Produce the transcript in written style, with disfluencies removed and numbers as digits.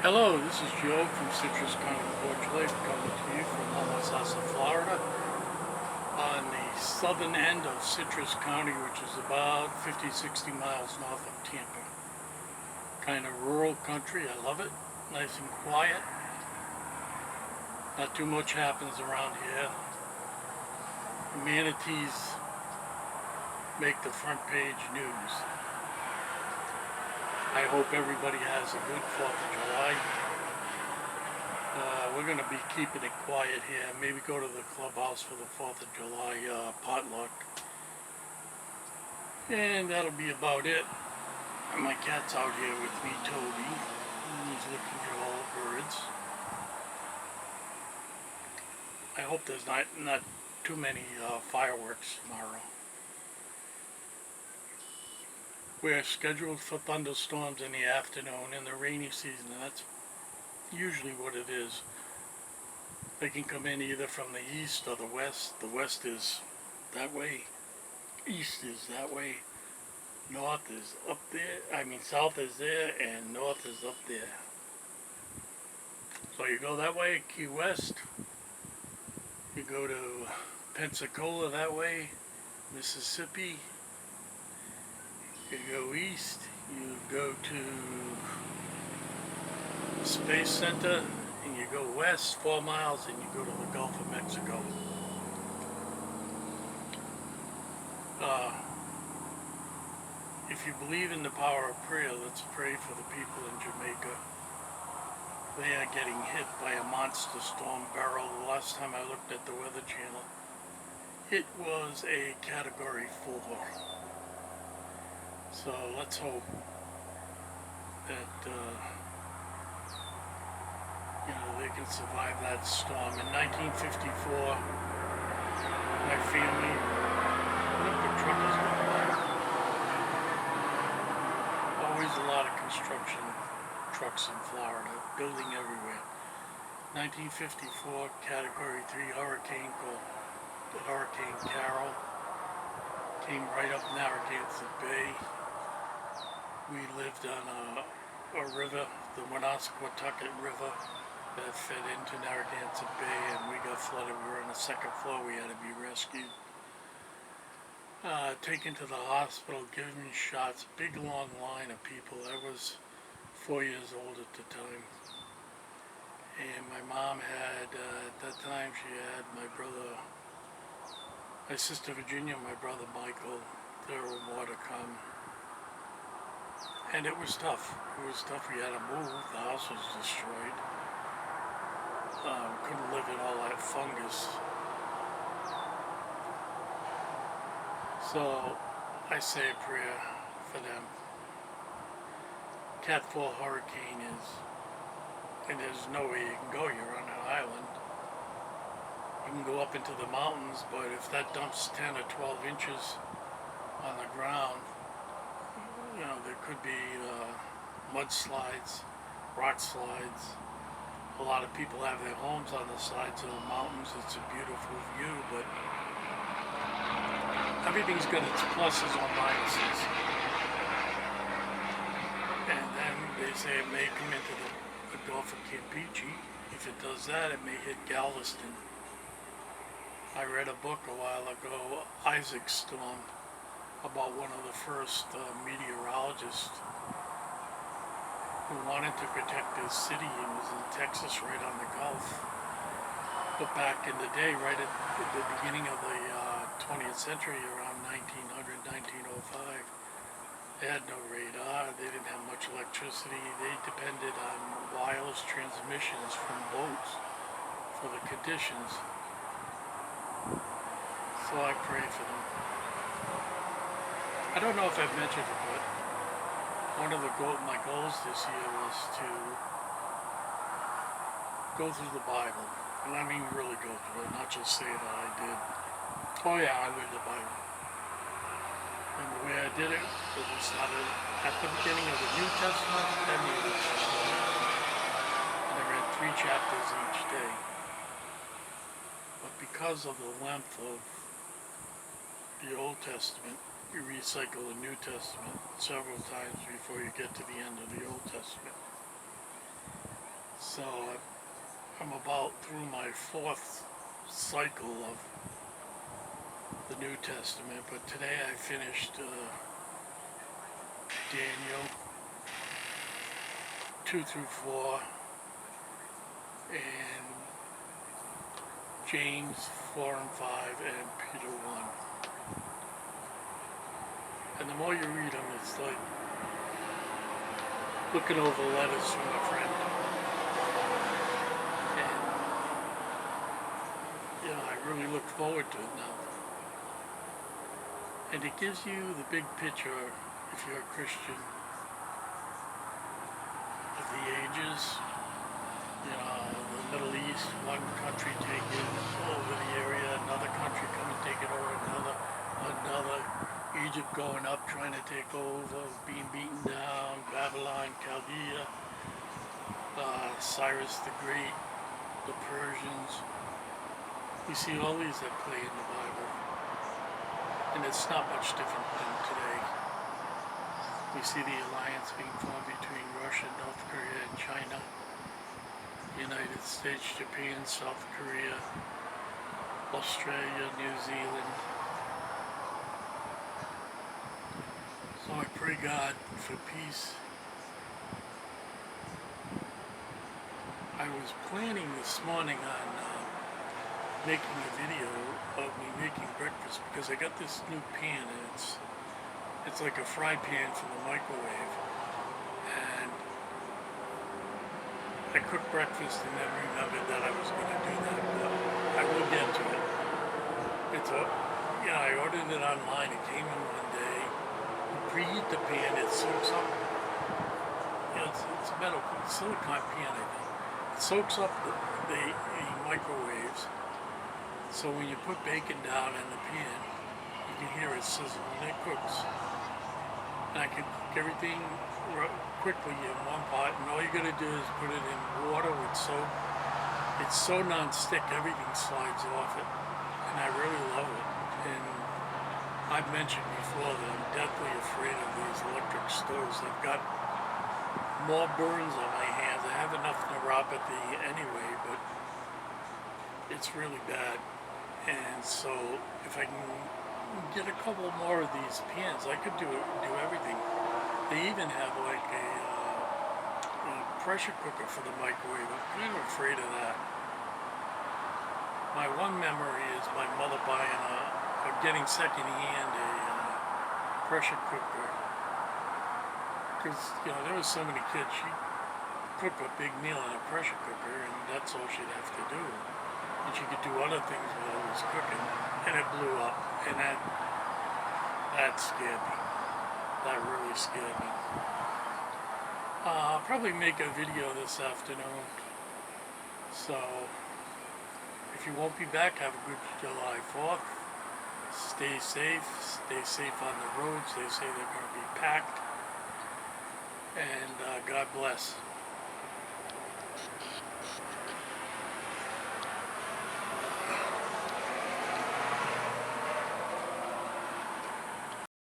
Hello, this is Joe from Citrus County, Portugal, coming to you from Homosassa, Florida, on the southern end of Citrus County, which is about 50-60 miles north of Tampa. Kind of rural country, I love it, nice and quiet. Not too much happens around here. Manatees make the front page news. I hope everybody has a good 4th of July. We're going to be keeping it quiet here. Maybe go to the clubhouse for the 4th of July potluck. And that'll be about it. My cat's out here with me, Toby. He's looking at all the birds. I hope there's not too many fireworks tomorrow. We're scheduled for thunderstorms in the afternoon in the rainy season, and that's usually what it is. They can come in either from the east or the west. The west is that way, east is that way, north is up there, south is there, and north is up there. So you go that way, Key West, you go to Pensacola that way, Mississippi, you go east, you go to the Space Center, and you go west 4 miles and you go to the Gulf of Mexico. If you believe in the power of prayer, let's pray for the people in Jamaica. They are getting hit by a monster storm barrel. The last time I looked at the Weather Channel, it was a Category 4. So let's hope that they can survive that storm. In 1954, my family, look, the truck is going by. Always a lot of construction trucks in Florida, building everywhere. 1954 Category 3 hurricane called Hurricane Carol came right up Narragansett Bay. We lived on a river, the Woonasquatucket River, that fed into Narragansett Bay, and we got flooded. We were on the second floor. We had to be rescued. Taken to the hospital, given shots, big long line of people. I was 4 years old at the time. And my mom had, at that time, she had my sister Virginia, my brother Michael. There were more to come. And it was tough. It was tough. We had to move. The house was destroyed. Couldn't live in all that fungus. So I say a prayer for them. Cat 4 hurricane is, and there's no way you can go. You're on an island. You can go up into the mountains, but if that dumps 10 or 12 inches on the ground, there could be mudslides, rock slides. A lot of people have their homes on the sides of the mountains. It's a beautiful view, but everything's got its pluses or minuses. And then they say it may come into the Gulf of Campeche. If it does that, it may hit Galveston. I read a book a while ago, Isaac Storm, about one of the first meteorologists who wanted to protect his city. He was in Texas, right on the Gulf. But back in the day, right at the beginning of the 20th century, around 1900, 1905, they had no radar, they didn't have much electricity, they depended on wireless transmissions from boats for the conditions. So I pray for them. I don't know if I've mentioned it, but one of my goals this year was to go through the Bible. And I mean really go through it, not just say that I did. Oh yeah, I read the Bible. And the way I did it was we started at the beginning of the New Testament, then the Old Testament. And I read 3 chapters each day. But because of the length of the Old Testament, you recycle the New Testament several times before you get to the end of the Old Testament. So I'm about through my 4th cycle of the New Testament, but today I finished Daniel 2 through 4 and James 4 and 5 and Peter 1. And the more you read them, it's like looking over letters from a friend. And, I really look forward to it now. And it gives you the big picture, if you're a Christian, of the ages. The Middle East, one country taking over the area, another country coming and taking over another. Egypt going up, trying to take over, being beaten down, Babylon, Chaldea, Cyrus the Great, the Persians. You see all these that play in the Bible. And it's not much different than today. We see the alliance being formed between Russia, North Korea, and China, United States, Japan, South Korea, Australia, New Zealand. So I pray God for peace. I was planning this morning on making a video of me making breakfast because I got this new pan and it's like a fry pan from the microwave, and I cooked breakfast and then remembered that I was going to do that, but I will get to it. I ordered it online. It came in one day. You preheat the pan, it soaks up. It's a metal silicone pan, I think. It soaks up the microwaves. So when you put bacon down in the pan, you can hear it sizzle and it cooks. And I can cook everything quickly in one pot, and all you gotta do is put it in water with soap. It's so non-stick, everything slides off it, and I really love it. And I've mentioned before that I'm deathly afraid of these electric stoves. I've got more burns on my hands. I have enough neuropathy anyway, but it's really bad. And so if I can get a couple more of these pans, I could do everything. They even have like a pressure cooker for the microwave. I'm kind of afraid of that. My one memory is my mother getting secondhand a pressure cooker. Because, there was so many kids, she'd cook a big meal in a pressure cooker and that's all she'd have to do. And she could do other things while it was cooking, and it blew up, and that scared me. That really scared me. I'll probably make a video this afternoon. So, if you won't be back, have a good July 4th. Stay safe on the roads. They say they're going to be packed. And God bless.